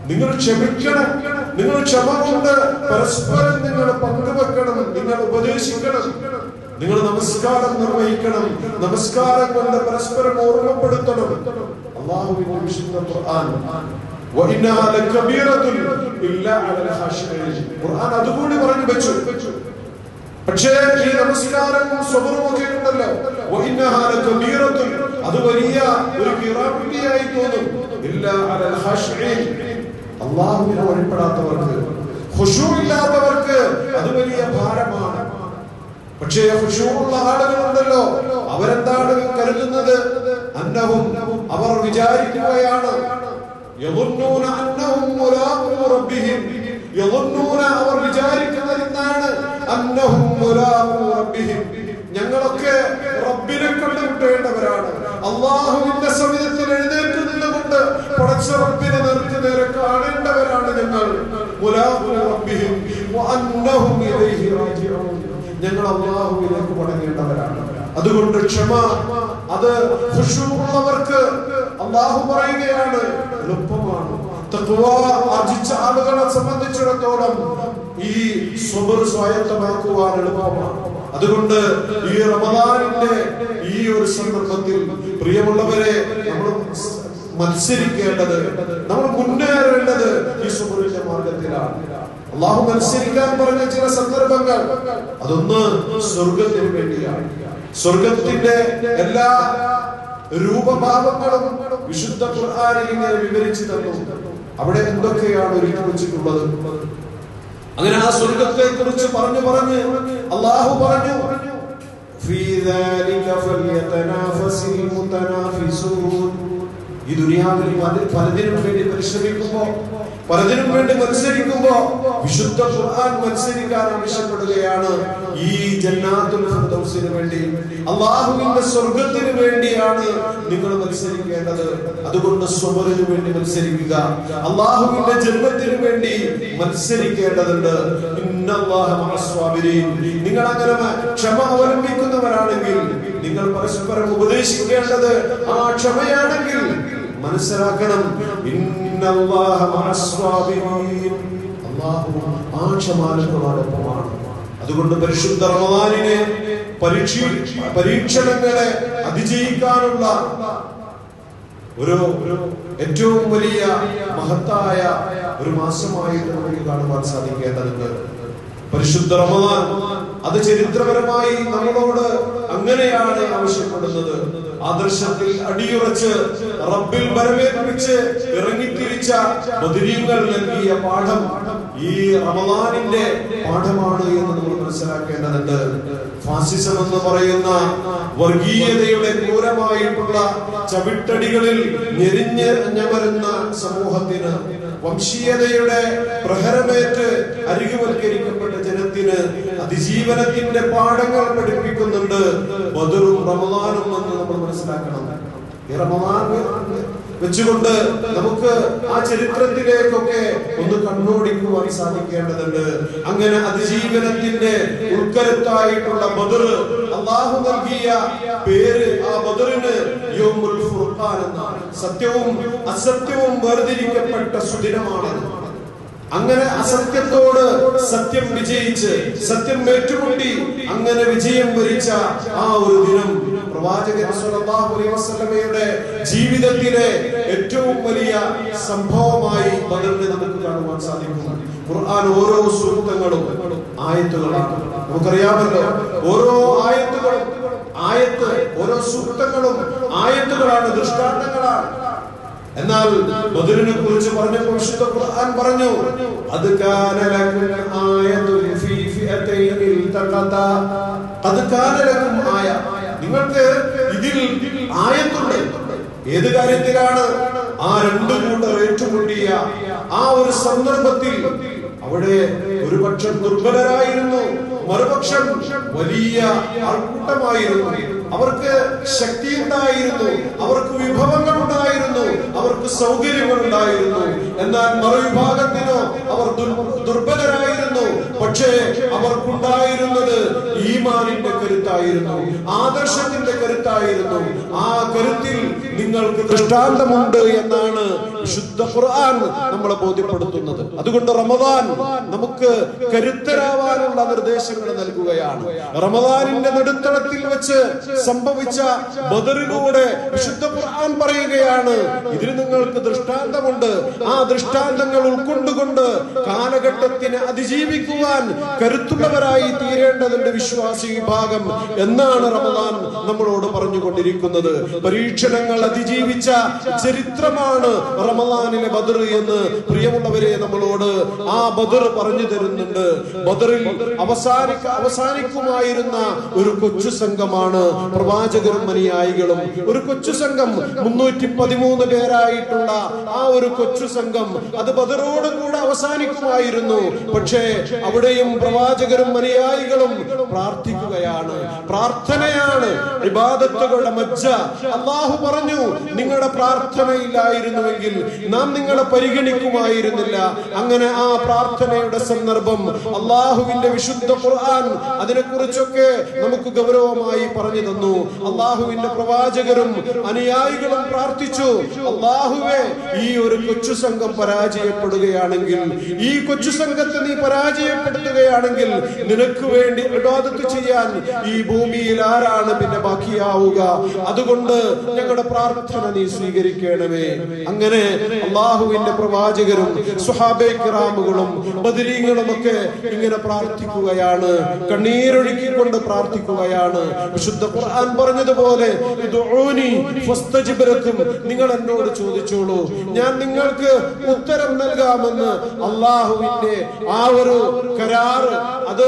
നിങ്ങൾ ക്ഷമിക്കണം, നിങ്ങൾ ക്ഷമ കൊണ്ട് പരസ്പരം നിങ്ങൾ പങ്കുവെക്കണം, നിങ്ങൾ ഉപദേശിക്കണം, നിങ്ങൾ നമസ്കാരം നിർവഹിക്കണം, നമസ്കാരം കൊണ്ട് പരസ്പരം ഓർമ്മപ്പെടുത്തണം. അല്ലാഹുവിന്റെ വിശുദ്ധ ഖുർആൻ ഖുർആൻ അതുകൂടി പറഞ്ഞു വെച്ചു. പക്ഷേ ഈ നമസ്കാരവും സ്വബറും ഒക്കെ ഉണ്ടല്ലോ, അത് വലിയ ഒരു കിറാബിയായി തോന്നും. അല്ലാഹുവിനെ വഴിപ്പെടാത്തവർക്ക്, ഖുശൂ ഇല്ലാത്തവർക്ക് അത് വലിയ ഭാരമാണ്. പക്ഷേ ഖുശൂഉള്ള ആളുകളുണ്ടല്ലോ, അവരെന്താണ് കരുതുന്നത്? അന്നഹും, അവർ വിചാരിക്കുകയാണ്, യദുന്നൂന അന്നഹും മുലാഖൂ റബ്ബിഹിം, യദുന്നൂന, അവർ വിചാരിക്കുന്നത് എന്താണ്? അന്നഹും മുലാഖൂ റബ്ബിഹിം, ഞങ്ങളൊക്കെ റബ്ബിനെ കണ്ടുമുട്ടേണ്ടവരാണ്. അല്ലാഹുവിന്റെ സവിധത്തിൽ എഴുന്നേറ്റ് നിന്നുകൊണ്ട് പടച്ച റബ്ബിനെ നേരെ കാണേണ്ടവരാണ് ഞങ്ങൾ. മുലാഖൂ റബ്ബിഹിം വഅന്നഹും ഇലൈഹി റാജിഊൻ, ഞങ്ങൾ അല്ലാഹുവിലേക്ക് മടങ്ങേണ്ടവരാണ്. അതുകൊണ്ട് ക്ഷമ, അത് ഖുശൂഉള്ളവർക്ക് അല്ലാഹു പറയുകയാണ് എളുപ്പമാണ്. തഖ്വ ആർജിച്ച ആളുകളെ സംബന്ധിച്ചിടത്തോളം ഈ സ്വബർ സ്വായത്തമാക്കുവാൻ എളുപ്പമാണ്. അതുകൊണ്ട് ഈ റമദാനിന്റെ ഈ ഒരു സന്ദർഭത്തിൽ പ്രിയമുള്ളവരെ, നമ്മൾ മത്സരിക്കേണ്ടത്, നമ്മൾ മുന്നേറേണ്ടത് ഈ സ്വബറിന്റെ മാർഗത്തിലാണ്. അല്ലാഹു മത്സരിക്കാൻ പറഞ്ഞ ചില സന്ദർഭങ്ങൾ, അതൊന്ന് സ്വർഗത്തിന് വേണ്ടിയാണ്. സ്വർഗത്തിന്റെ എല്ലാ രൂപഭാവങ്ങളും വിശുദ്ധ ഖുർആനിൽ ഇങ്ങനെ വിവരിച്ചു തന്നു. അവിടെ എന്തൊക്കെയാണ് ഒരുക്കി വെച്ചിട്ടുള്ളത്. അങ്ങനെ ആ സ്വർഗത്തെ കുറിച്ച് പറഞ്ഞു അല്ലാഹു പറഞ്ഞു, ഫീ ദാലിക ഫൽയതനാഫസിൽ മുതനാഫിസൂൻ. ഈ ദുനിയാവിൽ പലതിനും വേണ്ടി പരിശ്രമിക്കുമ്പോ, പലതിനും വേണ്ടി മത്സരിക്കുമ്പോ വിശുദ്ധ ഖുർആൻ മത്സരിക്കാൻ ആവശ്യപ്പെടുകയാണ്. ഈ ജന്നാത്തുൽ ഫിർദൗസിന് വേണ്ടി, അല്ലാഹുവിന്റെ സ്വർഗ്ഗത്തിന് വേണ്ടിയാണ് നിങ്ങൾ മത്സരിക്കേണ്ടത്. അതുകൊണ്ട് സ്വബറിന് വേണ്ടി മത്സരിക്കുക, അല്ലാഹുവിന്റെ ജന്നത്തിന് വേണ്ടി മത്സരിക്കേണ്ടതുണ്ട്. ഇന്നല്ലാഹ മഅസ്വാബിരീൻ, നിങ്ങൾ അങ്ങനെ ക്ഷമ അവലംബിക്കുന്നവരാണെങ്കിൽ, നിങ്ങൾ പരസ്പരം ഉപദേശിക്കേണ്ടത് ആ ക്ഷമയാണെങ്കിൽ മനസ്സിലാക്കണം, ഇന്നല്ലാഹ മഅസ്വാബിരീൻ, അല്ലാഹു ആ ക്ഷമാലുക്കളോടൊപ്പമാണ്. അതുകൊണ്ട് പരിശുദ്ധ റമദാനിനെ, പരീക്ഷണങ്ങളെ അതിജയിക്കാനുള്ള ഒരു ഏറ്റവും വലിയ മഹത്തായ ഒരു മാസമായിട്ട് നമുക്ക് കാണുവാൻ സാധിക്കേണ്ടതുണ്ട്. പരിശുദ്ധ റമദാൻ അത് ചരിത്രപരമായി നമ്മളോട് അങ്ങനെയാണ് ആവശ്യപ്പെടുന്നത്. ആദർശത്തിൽ അടിയുറച്ച് റബ്ബിൽ ബരമേൽപ്പിച്ച് ഇറങ്ങിത്തിരിച്ച ബദരീങ്ങൾ നൽകിയ പാഠം ഈ റമദാനിന്റെ പാഠമാണ് എന്ന് നമ്മൾ മനസ്സിലാക്കേണ്ടതുണ്ട്. ഫാസിസം എന്ന് പറയുന്ന വർഗീയതയുടെ ക്രൂരമായിട്ടുള്ള ചവിട്ടടികളിൽ ഞെരിഞ്ഞമരുന്ന സമൂഹത്തിന്, വംശീയതയുടെ പ്രഹരമേറ്റ് അരികുവൽക്കരിക്കപ്പെട്ട ജനത്തിന് അതിജീവനത്തിന്റെ പാഠങ്ങൾ പഠിപ്പിക്കുന്നുണ്ട് ബദറും റമദാനും എന്ന് നമ്മൾ മനസ്സിലാക്കണം. ഈ റമദാൻ വെച്ചുകൊണ്ട് നമുക്ക് ആ ചരിത്രത്തിലേക്കൊക്കെ ഒന്ന് കണ്ണോടിക്കുവാൻ സാധിക്കേണ്ടതുണ്ട്. അങ്ങനെ അതിജീവനത്തിന്റെ ഉൾക്കരുത്തായിട്ടുള്ള ബദർ, അല്ലാഹു നൽകിയ പേര് ആ ബദറിന് യൗമുൽ ഫുർഖാൻ എന്നാണ്. സത്യവും അസത്യവും വേർതിരിക്കപ്പെട്ട സുദിനമാണ്. അങ്ങനെ അസത്യത്തോട് സത്യം വിജയിച്ച്, സത്യം ഏറ്റുമുട്ടി അങ്ങനെ വിജയം വരിച്ച ആ ഒരു ദിനം പ്രവാചകൻ സ്വല്ലല്ലാഹു അലൈഹി വസല്ലമയുടെ ജീവിതത്തിലെ ഏറ്റവും വലിയ സംഭവമായി ബദറിനെ നമുക്ക് കാണുവാൻ സാധിക്കും. ഖുർആൻ ഓരോ സൂക്തങ്ങളും ആയത്തുകളാണ്. നമുക്കറിയാമല്ലോ, ഓരോ ആയത്തുകളും ഓരോ സൂക്തങ്ങളും ആയത്തുകളാണ്, ദൃഷ്ടാന്തങ്ങളാണ്. എന്നാൽ ബദറിനെ കുറിച്ച് പറഞ്ഞപ്പോൾ വിശുദ്ധ ഖുർആൻ പറഞ്ഞു, അത് കാന ലക്കും ആയത്തുൻ ഫീ ഫിഅതൈനിൽ തഖതാ. അത് കാന ലക്കും ആയ, നിങ്ങൾക്ക് ഇതിൽ ആയത്തുണ്ട്. ഏത് കാര്യത്തിലാണ്? ആ രണ്ടു കൂട്ടർ ഏറ്റുമുട്ടിയ ആ ഒരു സന്ദർഭത്തിൽ അവിടെ ഒരു പക്ഷം ദുർബലരായിരുന്നു, മറുപക്ഷം വലിയ ആൾക്കൂട്ടമായിരുന്നു. അവർക്ക് ശക്തി ഉണ്ടായിരുന്നു, അവർക്ക് വിഭവങ്ങൾ ഉണ്ടായിരുന്നു, അവർക്ക് സൗകര്യങ്ങൾ ഉണ്ടായിരുന്നു. എന്നാൽ മറുവിഭാഗത്തിനോ അവർ ദുർബലരായിരുന്നു. പക്ഷേ അവർക്കുണ്ടായിരുന്നത് ഈമാനിന്റെ കരുത്തായിരുന്നു, ആദർശത്തിന്റെ കരുത്തായിരുന്നു. ആ കരുത്തിൽ നിങ്ങൾക്ക് ദൃഷ്ടാന്തമുണ്ട് എന്നാണ് വിശുദ്ധ ഖുർആൻ നമ്മളെ ബോധ്യപ്പെടുത്തുന്നത്. അതുകൊണ്ട് റമദാൻ നമുക്ക് കരുത്തരാവാനുള്ള നിർദ്ദേശങ്ങൾ നൽകുകയാണ്. റമദാനിന്റെ നെടുത്തളത്തിൽ വെച്ച് സംഭവിച്ച ബദറിലൂടെ വിശുദ്ധ ഖുർആൻ പറയുകയാണ്, ഇതിന് നിങ്ങൾക്ക് ദൃഷ്ടാന്തമുണ്ട്. ആ ദൃഷ്ടാന്തങ്ങൾ ഉൾക്കൊണ്ടുകൊണ്ട് കാലഘട്ടത്തിനെ അതിജീവിക്കുവാൻ കരുത്തുള്ളവരായി തീരേണ്ടതുണ്ട് വിശ്വാസി വിഭാഗം എന്നാണ് റമദാൻ നമ്മളോട് പറഞ്ഞുകൊണ്ടിരിക്കുന്നത്. പരീക്ഷണങ്ങൾ അതിജീവിച്ച ചരിത്രമാണ് റമദാനിലെ ബദർ എന്ന് പ്രിയമുള്ളവരെ നമ്മളോട് ആ ബദർ പറഞ്ഞു തരുന്നുണ്ട്. ബദറിൽ അവസാനിക്കുമായിരുന്ന ഒരു കൊച്ചു സംഘമാണ് പ്രവാചകരും അനുയായികളും. ഒരു കൊച്ചു സംഘം, 313 പേരായിട്ടുള്ള ആ ഒരു കൊച്ചു സംഘം, അത് ബദറോട് കൂടെ അവസാനിക്കുമായിരുന്നു. പക്ഷേ അവിടെയും പ്രവാചകരും അനുയായികളും പ്രാർത്ഥിക്കുകയാണ്. പ്രാർത്ഥനയാണ് ഇബാദത്തുകളുടെ മജ്ജ. അല്ലാഹു പറഞ്ഞു, നിങ്ങളുടെ പ്രാർത്ഥനയില്ലായിരുന്നുവെങ്കിൽ നാം നിങ്ങളെ പരിഗണിക്കുമായിരുന്നില്ല. അങ്ങനെ ആ പ്രാർത്ഥനയുടെ സന്ദർഭം അല്ലാഹുവിന്റെ വിശുദ്ധ ഖുർആൻ അതിനെക്കുറിച്ചൊക്കെ നമുക്ക് ഗൗരവമായി പറഞ്ഞു തന്നു. അല്ലാഹുവിന്റെ പ്രവാചകരും അനുയായികളും പ്രാർത്ഥിച്ചു, അല്ലാഹുവേ, ഈ ഒരു കൊച്ചു സംഘം പരാജയപ്പെടുകയാണെങ്കിൽ, ഈ കൊച്ചു സംഘത്തെ നീ പരാജയപ്പെടുത്തുകയാണെങ്കിൽ നിനക്ക് വേണ്ടി ഇബാദത്ത് ചെയ്യാൻ ഈ ഭൂമിയിൽ ആരാണ് പിന്നെ ബാക്കിയാവുക? അതുകൊണ്ട് ഞങ്ങളുടെ പ്രാർത്ഥന നീ സ്വീകരിക്കണമേ. അങ്ങനെ അല്ലാഹുവിന്റെ പ്രവാചകരും സ്വഹാബെ കിറാമുകളും ബദരീങ്ങളും ഒക്കെ ഇങ്ങനെ പ്രാർത്ഥിക്കുകയാണ്, കണ്ണീരൊഴുക്കിക്കൊണ്ട് പ്രാർത്ഥിക്കുകയാണ്. വിശുദ്ധ ഖുർആൻ പറഞ്ഞതുപോലെ, ഇദ്ഉനി ഫസ്തജിബ് ലക്കും, നിങ്ങൾ എന്നോട് ചോദിച്ചോളൂ, ഞാൻ നിങ്ങൾക്ക് ഉത്തരം നൽകാമെന്ന് അല്ലാഹുവിന്റെ ആ ഒരു കരാറ് അത്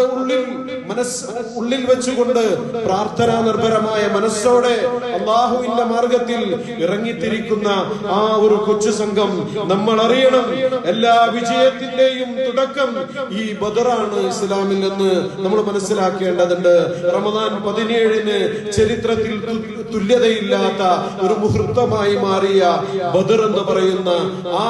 ഉള്ളിൽ വെച്ചുകൊണ്ട് പ്രാർത്ഥനാ നിർഭരമായ മനസ്സോടെ അല്ലാഹുവിന്റെ മാർഗത്തിൽ ഇറങ്ങിത്തിരിക്കുന്ന ആ ഒരു കൊച്ചു സംഘം നമ്മൾ അറിയണം. എല്ലാ വിജയത്തിന്റെയും തുടക്കം ഈ ബദറാണ് ഇസ്ലാമിൽ നിന്ന് നമ്മൾ മനസ്സിലാക്കേണ്ടതുണ്ട്. റമദാൻ 17 ചരിത്രത്തിൽ തുല്യതയില്ലാത്ത ഒരു മുഹൂർത്തമായി മാറിയ ബദർ എന്ന് പറയുന്ന ആ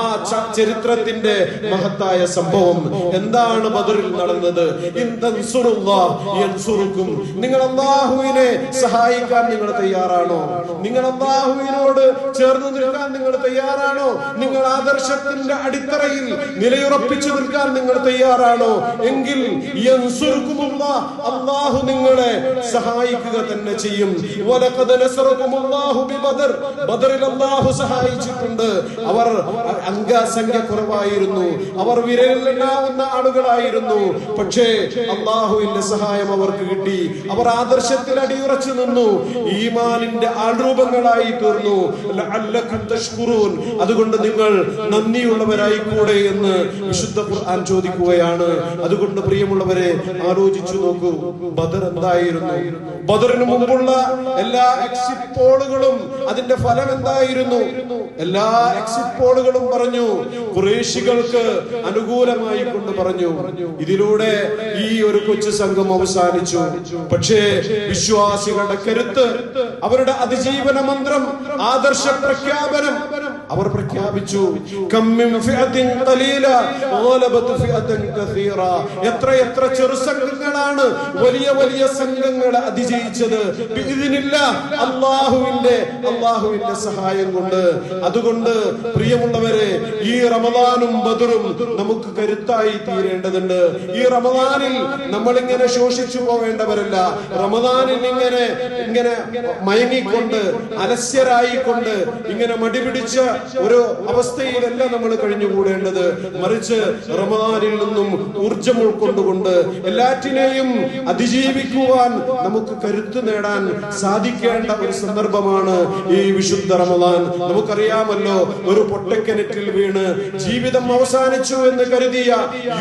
ചരിത്രത്തിന്റെ മഹത്തായ സംഭവം എന്താണ് ബദറിൽ നടന്നത്? ഇൻ തൻസുറുല്ലാഹ് യൻസുറുക്കും. നിങ്ങൾ അല്ലാഹുവിനെ സഹായിക്കാൻ നിങ്ങൾ തയ്യാറാണോ? നിങ്ങൾ അല്ലാഹുവിനോട് ചേർന്ന് നിൽക്കാൻ നിങ്ങൾ തയ്യാറാണോ? നിങ്ങൾ ആദർശത്തിന്റെ അടിത്തറയിൽ നിലയുറപ്പിച്ചു നിൽക്കാൻ നിങ്ങൾ തയ്യാറാണോ? എങ്കിൽ യൻസുറുക്കുമുല്ലാഹ്, അല്ലാഹു നിങ്ങളെ സഹായിക്കുക തന്നെ ചെയ്യും. വലഖദ് നസറകുമുല്ലാഹു ബിബദർ, ബദറിൽ അല്ലാഹു സഹായിച്ചിട്ടുണ്ട്. അവർ അംഗസംഖ്യ കുറവായിരുന്നു, അവർ വിരലിലെണ്ണാവുന്ന ആളുകളായിരുന്നു. പക്ഷേ അല്ലാഹുവിന്റെ സഹായം അവർക്ക് കിട്ടി. അവർ ആദർശത്തിൽ അടിയുറച്ചു നിന്നു, ഈമാനിന്റെ ആൾരൂപങ്ങളായി തീർന്നു. ലഅല്ലകും തഷ്കുറൂൻ, അതുകൊണ്ട് നിങ്ങൾ നന്ദിയുള്ളവരായി കൂടെ എന്ന് വിശുദ്ധ ഖുർആൻ ചോദിക്കുകയാണ്. അതുകൊണ്ട് പ്രിയമുള്ളവരെ, ആലോചിച്ചു നോക്കൂ, ബദർ എന്തായിരുന്നു? ബദറിന് മുമ്പുള്ള എല്ലാ എക്സിറ്റ് പോളുകളും അതിന്റെ ഫലം എന്തായിരുന്നു? എല്ലാ എക്സിറ്റ് പോളുകളും പറഞ്ഞു, ഖുറൈശികൾക്ക് അനുകൂലമായി കൊണ്ട് പറഞ്ഞു. ഇതിലൂടെ ഈ ഒരു കൊച്ചു സംഘം അവസാനിച്ചു. പക്ഷേ വിശ്വാസികളുടെ കരുത്ത്, അവരുടെ അതിജീവന മന്ത്രം, ആദർശ പ്രഖ്യാപനം അവർ പ്രഖ്യാപിച്ചു. എത്ര ചെറു സംഘങ്ങളാണ് വലിയ വലിയ സംഘങ്ങളെ അതിജയിച്ചത്. അള്ളാഹുവിന്റെ സഹായം കൊണ്ട്. അതുകൊണ്ട് പ്രിയമുള്ളവരെ, ഈ റമദാനും ബദറും നമുക്ക് കരുത്തായി തീരേണ്ടതുണ്ട്. ഈ റമദാനിൽ നമ്മൾ ഇങ്ങനെ ശോഷിച്ചു പോവേണ്ടവരല്ല. റമദാനിൽ ഇങ്ങനെ മയങ്ങിക്കൊണ്ട്, അലസ്യരായിക്കൊണ്ട്, ഇങ്ങനെ മടിപിടിച്ച ഒരു അവസ്ഥയിലല്ല നമ്മൾ കഴിഞ്ഞുകൂടേണ്ടത്. മറിച്ച് റമദാനിൽ നിന്നും ഊർജം ഉൾക്കൊണ്ടുകൊണ്ട് എല്ലാറ്റിനെയും അതിജീവിക്കുവാൻ നമുക്ക് കരുത്ത് നേടാൻ സാധിക്കേണ്ട ഒരു സന്ദർഭമാണ് ഈ വിശുദ്ധ റമദാൻ. നമുക്കറിയാമല്ലോ, ഒരു പൊട്ടക്കിണറ്റിൽ വീണ് ജീവിതം അവസാനിച്ചു എന്ന് കരുതിയ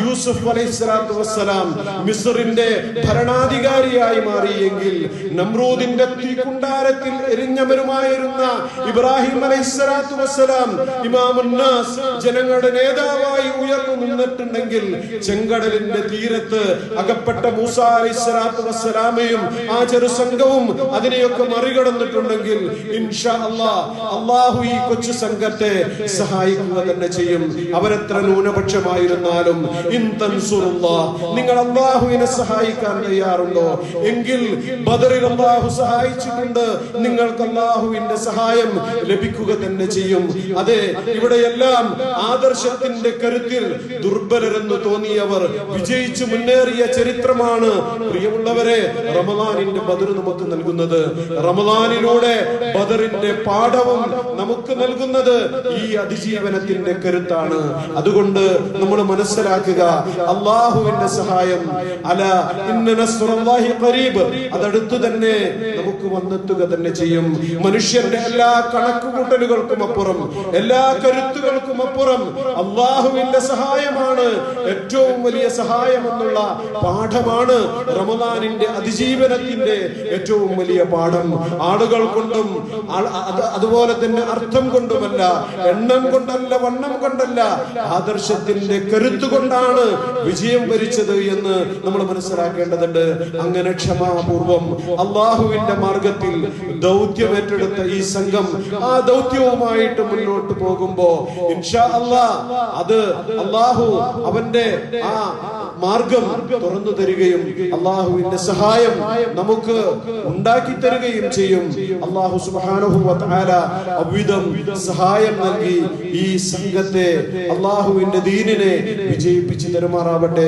യൂസുഫ് അലൈഹിസ്സലാത്തു വസ്സലാം മിസ്റിന്റെ ഭരണാധികാരിയായി മാറിയെങ്കിൽ, നമ്രൂദിന്റെ തീക്കുണ്ടാരത്തിൽ എരിഞ്ഞമരുമായിരുന്ന ഇബ്രാഹിം അലൈഹിസ്സലാത്തു വസ്സലാം ഇമാമുന്നാസ്, ജനങ്ങളുടെ നേതാവായി ഉയർന്നു നിന്നിട്ടുണ്ടെങ്കിൽ, ചെങ്കടലിന്റെ തീരത്ത് അകപ്പെട്ട മൂസ അലൈഹിസ്സലാത്തു വസ്സലാമയും ആ ചെറു സംഘവും അതിനെയൊക്കെ മറികടന്നിട്ടുണ്ടെങ്കിൽ, ഇൻഷാ അല്ലാഹ് അല്ലാഹു ഈ കൊച്ചു സംഘത്തെ സഹായിക്കുക തന്നെ ചെയ്യും. അവരെത്ര ന്യൂനപക്ഷമായിരുന്നാലും, ഇൻ തൻസുറുല്ലാഹ്, നിങ്ങൾ അല്ലാഹുവിനെ സഹായിക്കാൻ തയ്യാറുണ്ടോ? എങ്കിൽ ബദറിൽ അല്ലാഹു സഹായിച്ചിട്ടുണ്ട്, നിങ്ങൾക്ക് അല്ലാഹുവിന്റെ സഹായം ലഭിക്കുക തന്നെ ചെയ്യും. അതെ, ഇവിടെയെല്ലാം ആദർശത്തിന്റെ കരുത്തിൽ ദുർബലരെന്ന് തോന്നിയവർ വിജയിച്ചു മുന്നേറിയ ചരിത്രമാണ് പ്രിയമുള്ളവരെ റമദാനിന്റെ ബദർ നമുക്ക് നൽകുന്നത്. റമദാനിലൂടെ ബദറിന്റെ പാഠവും നമുക്ക് നൽകുന്നത് ഈ അതിജീവനത്തിന്റെ കരുത്താണ്. അതുകൊണ്ട് നമ്മൾ മനസ്സിലാക്കുക, അല്ലാഹുവിന്റെ സഹായം അലാ ഇന്ന നസ്റുല്ലാഹി ഖരീബ്, അതടുത്തു തന്നെ നമുക്ക് വന്നെത്തുക തന്നെ ചെയ്യും. മനുഷ്യന്റെ എല്ലാ കണക്കുകൂട്ടലുകൾക്കും അപ്പുറം, എല്ലാ കരുത്തുകൾക്കും അപ്പുറം അല്ലാഹുവിന്റെ സഹായമാണ് ഏറ്റവും വലിയ സഹായം എന്നുള്ള പാഠമാണ് റമദാനിന്റെ അതിജീവനത്തിന്റെ ഏറ്റവും വലിയ പാഠം. ആളുകൾ കൊണ്ടും അതുപോലെ തന്നെ അർത്ഥം കൊണ്ടുമല്ല, എണ്ണം കൊണ്ടല്ല, വണ്ണം കൊണ്ടല്ല, ആദർശത്തിന്റെ കരുത്ത് കൊണ്ടാണ് വിജയം വരിച്ചത് എന്ന് നമ്മൾ മനസ്സിലാക്കേണ്ടതുണ്ട്. അങ്ങനെ ക്ഷമാപൂർവം അള്ളാഹുവിന്റെ മാർഗത്തിൽ ദൗത്യം ഏറ്റെടുത്ത ഈ സംഘം ആ ദൗത്യവുമായിട്ട് മുന്നോട്ട് പോകുമ്പോ ഇൻഷാ അല്ലാഹ് അത് അള്ളാഹു അവന്റെ ആ മാർഗം തുറന്നു തരികയും അള്ളാഹുവിന്റെ സഹായം നമുക്ക് ഉണ്ടാക്കി തരികയും ചെയ്യും. അള്ളാഹു സുബ്ഹാനഹു വ തആല അവിധം സഹായം നൽകി ഈ സംഘത്തെ, അള്ളാഹുവിന്റെ ദീനിനെ വിജയിപ്പിച്ചു തരുമാറാവട്ടെ.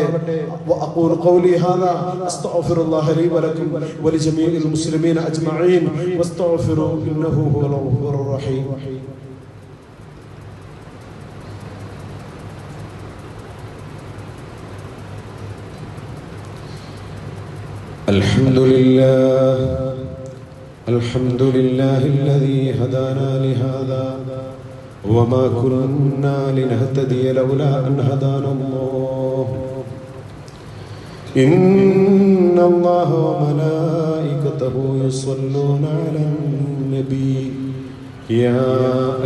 വഅഖൂലു ഖൗലി ഹാദാ അസ്തഗ്ഫിറുല്ലാഹ ലി വലക്കും വലിജമീഇൽ മുസ്ലിമീന അജ്മഈൻ വസ്തഗ്ഫിറു ഇന്നഹു ഹുവൽ ഗഫൂറുർ റഹീം. الحمد لله الذي هدانا لهذا وما كنا لنهتدي لولا أن هدانا الله إن الله وملائكته يصلون على النبي يا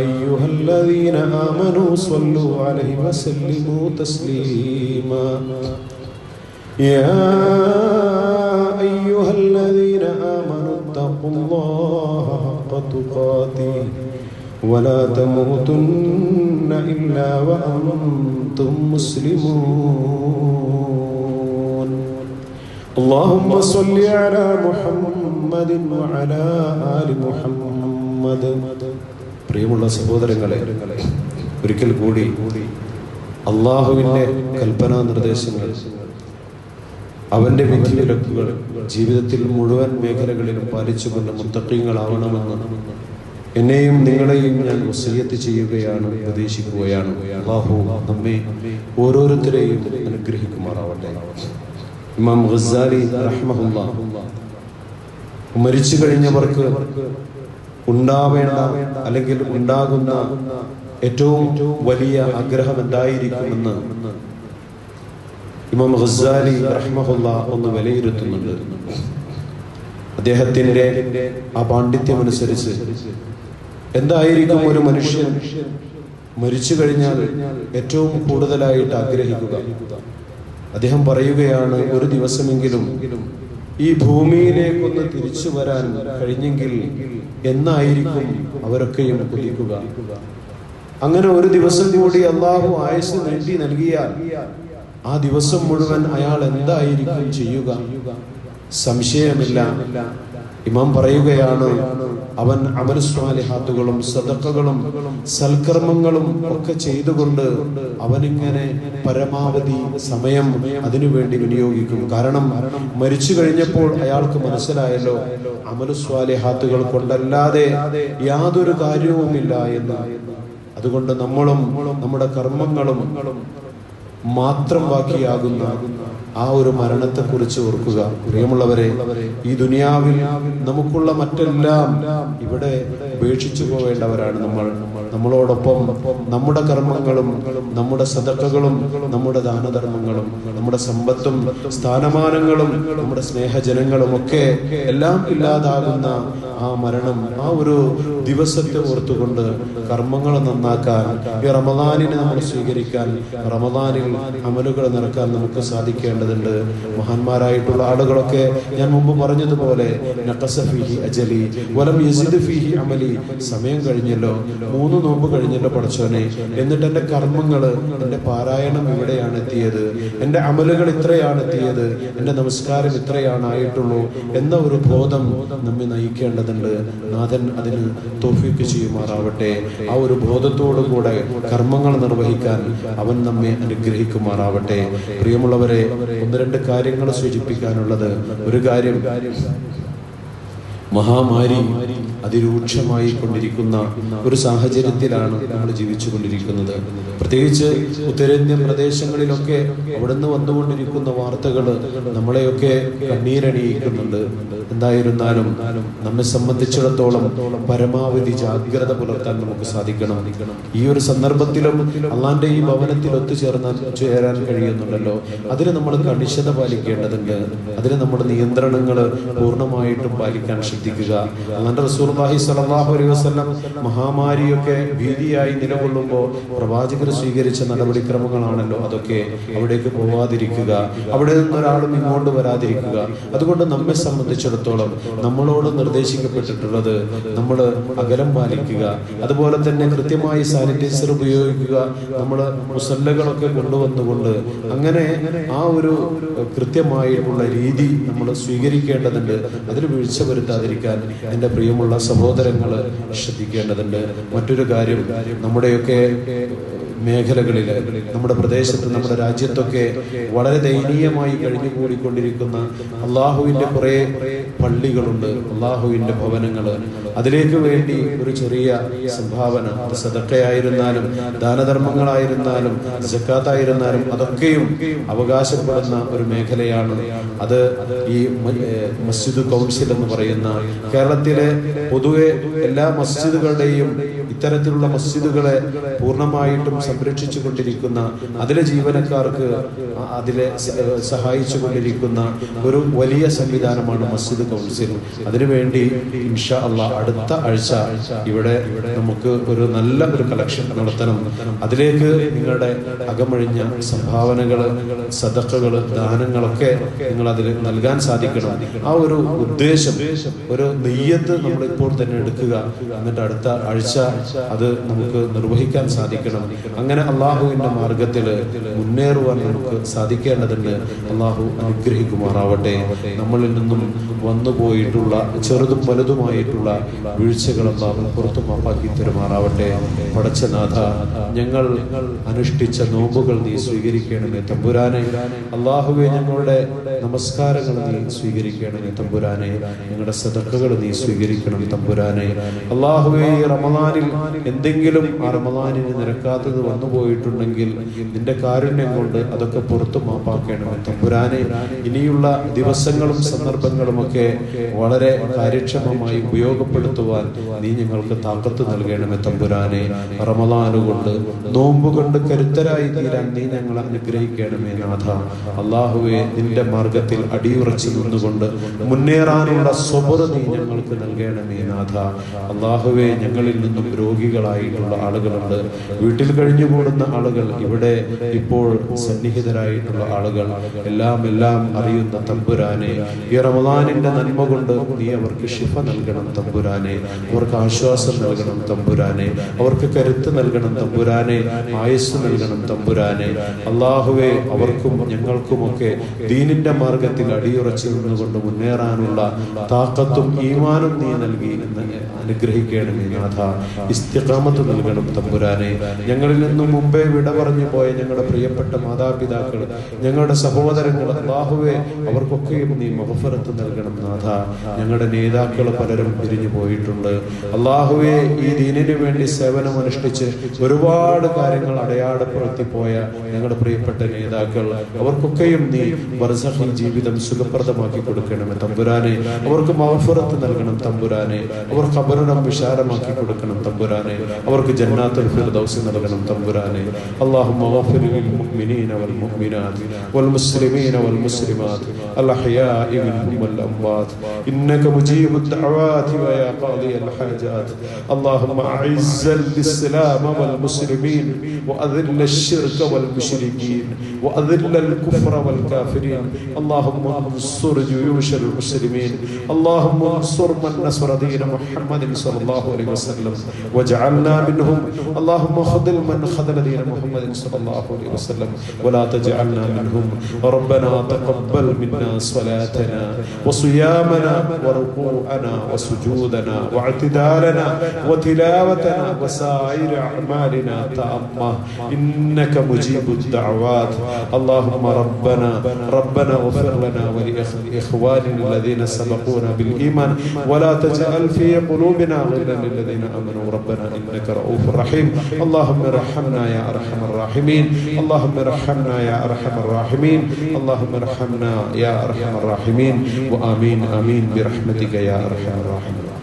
أيها الذين آمنوا صلوا عليه وسلموا تسليما يا أيها الذين آمنوا اتقوا الله حق تقاته ولا تموتن إلا وأنتم مسلمون اللهم صل على محمد وعلى آل محمد. പ്രിയമുള്ള സഹോദരങ്ങളെ, ഒരിക്കൽ കൂടി അള്ളാഹുവിൻ്റെ കൽപ്പനാ നിർദ്ദേശങ്ങൾ, അവൻ്റെ വിധിവിലക്കുകൾ ജീവിതത്തിൽ മുഴുവൻ മേഖലകളിലും പാലിച്ചുകൊണ്ട് മുത്തഖീങ്ങളാവണമെന്ന് എന്നെയും നിങ്ങളെയും ഞാൻ വസിയ്യത്ത് ചെയ്യുകയാണ്, ഉപദേശിക്കുകയാണ്. അല്ലാഹു നമ്മെ ഓരോരുത്തരെയും അനുഗ്രഹിക്കുമാറാവട്ടെ. ഇമാം ഗസാലി റഹ്മഹുല്ലാഹ് മരിച്ചു കഴിഞ്ഞവർക്ക് ഉണ്ടാവേണ്ട അല്ലെങ്കിൽ ഉണ്ടാകുന്ന ഏറ്റവും വലിയ ആഗ്രഹം എന്തായിരിക്കുമെന്ന് ഇമാം ഗസാലി റഹ്മഹുല്ലാഹ് ഒന്ന് വിലയിരുത്തുന്നുണ്ട്. അദ്ദേഹത്തിന്റെ ആ പാണ്ഡിത്യമനുസരിച്ച് എന്തായിരിക്കും ഒരു മനുഷ്യൻ മരിച്ചു കഴിഞ്ഞാൽ ഏറ്റവും കൂടുതലായിട്ട് ആഗ്രഹിക്കുക? അദ്ദേഹം പറയുകയാണ്, ഒരു ദിവസമെങ്കിലും ഈ ഭൂമിയിലേക്കൊന്ന് തിരിച്ചു വരാൻ കഴിഞ്ഞെങ്കിൽ എന്നായിരിക്കും അവരൊക്കെയും കൊതിക്കുക. അങ്ങനെ ഒരു ദിവസം കൂടി അള്ളാഹു ആയുസ് നീട്ടി നൽകിയാൽ ആ ദിവസം മുഴുവൻ അയാൾ എന്തായിരിക്കും ചെയ്യുക? സംശയമില്ല, ഇമാം പറയുകയാണ്, അവൻ അമൽ സ്വാലിഹാത്തുകളും സദഖകളും സൽക്കർമ്മങ്ങളും ഒക്കെ ചെയ്തുകൊണ്ട് അവനിങ്ങനെ പരമാവധി സമയം അതിനുവേണ്ടി വിനിയോഗിക്കും. കാരണം മരിച്ചു കഴിഞ്ഞപ്പോൾ അയാൾക്ക് മനസ്സിലായല്ലോ, അമൽ സ്വാലിഹാത്തുകൾ കൊണ്ടല്ലാതെ യാതൊരു കാര്യവുമില്ല എന്ന്. അതുകൊണ്ട് നമ്മളും നമ്മുടെ കർമ്മങ്ങളും മാത്രം ബാക്കിയാകുന്ന ആ ഒരു മരണത്തെക്കുറിച്ച് ഓർക്കുക. പ്രിയമുള്ളവരെ, ഈ ദുനിയാവിൽ നമുക്കുള്ള മറ്റെല്ലാം ഇവിടെ ഉപേക്ഷിച്ചു പോവേണ്ടവരാണ് നമ്മൾ. നമ്മളോടൊപ്പം നമ്മുടെ കർമ്മങ്ങളും നമ്മുടെ സദഖകളും നമ്മുടെ ദാനധർമ്മങ്ങളും നമ്മുടെ സമ്പത്തും സ്ഥാനമാനങ്ങളും നമ്മുടെ സ്നേഹജനങ്ങളും ഒക്കെ എല്ലാം ഇല്ലാതാകുന്ന ആ മരണം, ആ ഒരു ദിവസത്തെ ഓർത്തുകൊണ്ട് കർമ്മങ്ങൾ നന്നാക്കാൻ, ഈ റമദാനിനെ നമ്മൾ സ്വീകരിക്കാൻ, റമദാനിൽ അമലുകൾ നിറക്കാൻ നമുക്ക് സാധിക്കേണ്ടതുണ്ട്. മഹാന്മാരായിട്ടുള്ള ആളുകളൊക്കെ ഞാൻ മുമ്പ് പറഞ്ഞതുപോലെ നഖസ ഫീഹി അജലി വലം യസിദ് ഫീഹി അമലി, സമയം കഴിഞ്ഞല്ലോ, 3 നോമ്പ് കഴിഞ്ഞല്ലോ പടച്ചോനെ, എന്നിട്ട് എൻ്റെ കർമ്മങ്ങൾ, എൻ്റെ പാരായണം ഇവിടെയാണ് എത്തിയത്, എൻ്റെ അമലുകൾ ഇത്രയാണ് എത്തിയത്, എൻ്റെ നമസ്കാരം ഇത്രയാണ് ആയിട്ടുള്ളൂ എന്ന ഒരു ബോധം നമ്മെ നയിക്കേണ്ടതുണ്ട്. നാഥൻ അതിന് തൗഫീഖ് ചെയ്യുമാറാവട്ടെ. ആ ഒരു ബോധത്തോടുകൂടെ കർമ്മങ്ങൾ നിർവഹിക്കാൻ അവൻ നമ്മെ അനുഗ്രഹിക്കുമാറാവട്ടെ. പ്രിയമുള്ളവരെ, 1-2 കാര്യങ്ങൾ സൂചിപ്പിക്കാനുള്ളത്. ഒരു കാര്യം, മഹാമാരി അതിരൂക്ഷമായി കൊണ്ടിരിക്കുന്ന ഒരു സാഹചര്യത്തിലാണ് നമ്മൾ ജീവിച്ചു കൊണ്ടിരിക്കുന്നത്. പ്രത്യേകിച്ച് ഉത്തരേന്ത്യൻ പ്രദേശങ്ങളിലൊക്കെ അവിടുന്ന് വന്നുകൊണ്ടിരിക്കുന്ന വാർത്തകൾ നമ്മളെയൊക്കെ കണ്ണീരണിയിക്കുന്നുണ്ട്. എന്തായിരുന്നാലും നമ്മെ സംബന്ധിച്ചിടത്തോളം പരമാവധി ജാഗ്രത പുലർത്താൻ നമുക്ക് സാധിക്കണം. ഈ ഒരു സന്ദർഭത്തിലും അള്ളാന്റെ ഈ ഭവനത്തിൽ ഒത്തുചേരാൻ കഴിയുന്നുണ്ടല്ലോ, അതിന് നമ്മൾ കണിശത പാലിക്കേണ്ടതുണ്ട്. അതിന് നമ്മുടെ നിയന്ത്രണങ്ങൾ പൂർണ്ണമായിട്ടും പാലിക്കാൻ ശ്രദ്ധിക്കുക. അള്ളാന്റെ റസൂലുള്ളാഹി സ്വല്ലല്ലാഹു അലൈഹി വസല്ലം മഹാമാരിയൊക്കെ ഭീതിയായി നിലകൊള്ളുമ്പോൾ പ്രവാചകർ സ്വീകരിച്ച നടപടിക്രമങ്ങളാണല്ലോ അതൊക്കെ. അവിടേക്ക് പോവാതിരിക്കുക, അവിടെ നിന്നൊരാളും ഇങ്ങോട്ട് വരാതിരിക്കുക. അതുകൊണ്ട് നമ്മെ സംബന്ധിച്ചിടത്തോളം നമ്മളോട് നിർദ്ദേശിക്കപ്പെട്ടിട്ടുള്ളത് നമ്മൾ അകലം പാലിക്കുക. അതുപോലെ തന്നെ കൃത്യമായി സാനിറ്റൈസർ ഉപയോഗിക്കുക. നമ്മൾ മുസല്ലകളൊക്കെ കൊണ്ടുവന്നുകൊണ്ട് അങ്ങനെ ആ ഒരു കൃത്യമായിട്ടുള്ള രീതി നമ്മൾ സ്വീകരിക്കേണ്ടതുണ്ട്. അതിൽ വീഴ്ച വരുത്താതിരിക്കാൻ എൻ്റെ പ്രിയമുള്ള സഹോദരങ്ങൾ ശ്രദ്ധിക്കേണ്ടതുണ്ട്. മറ്റൊരു കാര്യം, നമ്മുടെയൊക്കെ മേഖലകളിൽ, നമ്മുടെ പ്രദേശത്ത്, നമ്മുടെ രാജ്യത്തൊക്കെ വളരെ ദയനീയമായി കഴിഞ്ഞുകൂടിക്കൊണ്ടിരിക്കുന്ന അള്ളാഹുവിൻ്റെ കുറേ പള്ളികളുണ്ട്, അള്ളാഹുവിൻ്റെ ഭവനങ്ങൾ. അതിലേക്ക് വേണ്ടി ഒരു ചെറിയ സംഭാവന, അത് സദഖയായിരുന്നാലും ദാനധർമ്മങ്ങളായിരുന്നാലും സക്കാത്തായിരുന്നാലും അതൊക്കെയും അവകാശപ്പെടുന്ന ഒരു മേഖലയാണ്. അത് ഈ മസ്ജിദ് കൗൺസിൽ എന്ന് പറയുന്ന കേരളത്തിലെ പൊതുവെ എല്ലാ മസ്ജിദുകളുടെയും ഇത്തരത്തിലുള്ള മസ്ജിദുകളെ പൂർണ്ണമായിട്ടും സംരക്ഷിച്ചു കൊണ്ടിരിക്കുന്ന, അതിലെ ജീവനക്കാർക്ക് അതിലെ സഹായിച്ചു കൊണ്ടിരിക്കുന്ന ഒരു വലിയ സംവിധാനമാണ് മസ്ജിദ് കൗൺസിൽ. അതിനുവേണ്ടി ഇൻഷാ അല്ലാഹ് അടുത്ത ആഴ്ച ഇവിടെ നമുക്ക് ഒരു നല്ല ഒരു കളക്ഷൻ നടത്തണം. അതിലേക്ക് നിങ്ങളുടെ അകമഴിഞ്ഞ സംഭാവനകൾ, സദഖകൾ, ദാനങ്ങളൊക്കെ നിങ്ങൾ അതിൽ നൽകാൻ സാധിക്കണം. ആ ഒരു ഉദ്ദേശം, ഒരു നിയ്യത്ത് നമ്മൾ ഇപ്പോൾ തന്നെ എടുക്കുക. എന്നിട്ട് അടുത്ത ആഴ്ച അത് നമുക്ക് നിർവഹിക്കാൻ സാധിക്കണം. അങ്ങനെ അള്ളാഹുവിന്റെ മാർഗത്തിൽ മുന്നേറുവാൻ നമുക്ക് സാധിക്കേണ്ടതുണ്ട്. അള്ളാഹു അനുഗ്രഹിക്കുമാറാവട്ടെ. നമ്മളിൽ നിന്നും വന്നുപോയിട്ടുള്ള ചെറുതും വലുതുമായിട്ടുള്ള വീഴ്ചകൾ അള്ളാഹു പുറത്തു മാപ്പാക്കി തരുമാറാവട്ടെ. പടച്ചനാഥ, ഞങ്ങൾ അനുഷ്ഠിച്ച നോമ്പുകൾ നീ സ്വീകരിക്കണമേ തമ്പുരാനെ. അള്ളാഹുവെ, ഞങ്ങളുടെ നമസ്കാരങ്ങൾ നീ സ്വീകരിക്കണമേ തമ്പുരാനെ. ഞങ്ങളുടെ സദഖകൾ നീ സ്വീകരിക്കണം തമ്പുരാനെ. അള്ളാഹുവെ, ഈ റമദാനിൽ എന്തെങ്കിലും ആ റമദാനിന് നിരക്കാത്തത് വന്നുപോയിട്ടുണ്ടെങ്കിൽ നിന്റെ കാരുണ്യം കൊണ്ട് അതൊക്കെ പുറത്തു മാപ്പാക്കണമേ തമ്പുരാനെ. ഇനിയുള്ള ദിവസങ്ങളും സന്ദർഭങ്ങളുമൊക്കെ വളരെ കാര്യക്ഷമമായി ഉപയോഗപ്പെടുത്തുവാൻ നീ ഞങ്ങൾക്ക് താക്കത്ത് നൽകണമേ തമ്പുരാനെ. റമദാൻ കൊണ്ട് നോമ്പ് കൊണ്ട് കരുത്തരായി തീരാൻ നീ ഞങ്ങളെ അനുഗ്രഹിക്കണമേ നാഥ. അള്ളാഹുവെ, നിന്റെ മാർഗത്തിൽ അടിയുറച്ചു നിന്നുകൊണ്ട് മുന്നേറാനുള്ള സ്വബർ നീ ഞങ്ങൾക്ക് നൽകണമേ നാഥ. അള്ളാഹുവെ, ഞങ്ങളിൽ നിന്നും രോഗികളായിട്ടുള്ള ആളുകളുണ്ട്, വീട്ടിൽ കഴിഞ്ഞുകൂടുന്ന ആളുകൾ, ഇവിടെ ഇപ്പോൾ സന്നിഹിതരായിട്ടുള്ള ആളുകൾ, എല്ലാം അറിയുന്ന തമ്പുരാനെ, ഈ റമദാനിന്റെ നന്മ കൊണ്ട് നീ അവർക്ക് ശിഫ നൽകണം തമ്പുരാനെ. അവർക്ക് ആശ്വാസം നൽകണം തമ്പുരാനെ. അവർക്ക് കരുത്ത് നൽകണം തമ്പുരാനെ. ആയുസ് നൽകണം തമ്പുരാനെ. അള്ളാഹുവെ, അവർക്കും ഞങ്ങൾക്കുമൊക്കെ ദീനിന്റെ മാർഗത്തിൽ അടിയുറച്ചു നിന്നുകൊണ്ട് മുന്നേറാനുള്ള താക്കത്തും ഈമാനും നീ നൽകി അനുഗ്രഹിക്കണമേ നാഥ. ഇസ്തിഖാമത്ത് നൽകണം തമ്പുരാനെ. ഞങ്ങളിൽ നിന്നും മുമ്പേ വിട പറഞ്ഞു പോയ ഞങ്ങളുടെ പ്രിയപ്പെട്ട മാതാപിതാക്കൾ, ഞങ്ങളുടെ സഹോദരങ്ങൾ, അല്ലാഹുവേ, അവർക്കൊക്കെയും നീ മഗ്ഫിറത്ത് നൽകണം നാഥ. ഞങ്ങളുടെ നേതാക്കൾ പലരും പിരിഞ്ഞു പോയിട്ടുണ്ട്. അല്ലാഹുവേ, ഈ ദീനിനു വേണ്ടി സേവനം അനുഷ്ഠിച്ച് ഒരുപാട് കാര്യങ്ങൾ അടയാളപ്പെടുത്തിപ്പോയ ഞങ്ങളുടെ പ്രിയപ്പെട്ട നേതാക്കൾ, അവർക്കൊക്കെയും നീ ബർസഖി ജീവിതം സുഖപ്രദമാക്കി കൊടുക്കണമേ തമ്പുരാനെ. അവർക്ക് മഗ്ഫിറത്ത് നൽകണം തമ്പുരാനെ. അവർ ഖബറിടം വിശാലമാക്കി കൊടുക്കണം തമ്പുരാനെ. അവർക്ക് ജന്നാത്തുൽ ഫിർദൗസ് നൽകണം തമ്പുരാനെ. അല്ലാഹുമ്മ ഗഫിർ ലിൽ മുഅ്മിനീന വൽ മുഅ്മിനാത്ത് വൽ മുസ്ലിമീന വൽ മുസ്ലിമാത്ത് അൽ അഹ്യാഇ മിൻഹും വൽ അംവാത്ത് ഇന്നക മുജീബുദ് ദഅവാതി വയാ ഖാദിയൽ ഹാജാത്ത്. അല്ലാഹുമ്മ അഇസ്സൽ ഇസ്ലാമ വൽ മുസ്ലിമീൻ വഅദില്ല الشرك والمشركين وأذل الكفر والكافرين. اللهم انصر جيوش المسلمين. اللهم انصر من نصر دين محمد صلى الله عليه وسلم واجعلنا منهم. اللهم خذل من خذل دين محمد صلى الله عليه وسلم ولا تجعلنا منهم. ربنا تقبل منا صلاتنا وصيامنا وركوعنا وسجودنا واعتدالنا وتلاوتنا وسائر أعمالنا تأمه إنك مجيب الدعوات. اللهم ربنا اغفر لنا ولإخواننا الذين سبقونا بالإيمان ولا تجعل في قلوبنا غلا للذين آمنوا ربنا إنك رؤوف رحيم. اللهم ارحمنا يا أرحم الراحمين. اللهم ارحمنا يا أرحم الراحمين. اللهم ارحمنا يا أرحم الراحمين. وآمين آمين برحمتك يا أرحم الراحمين.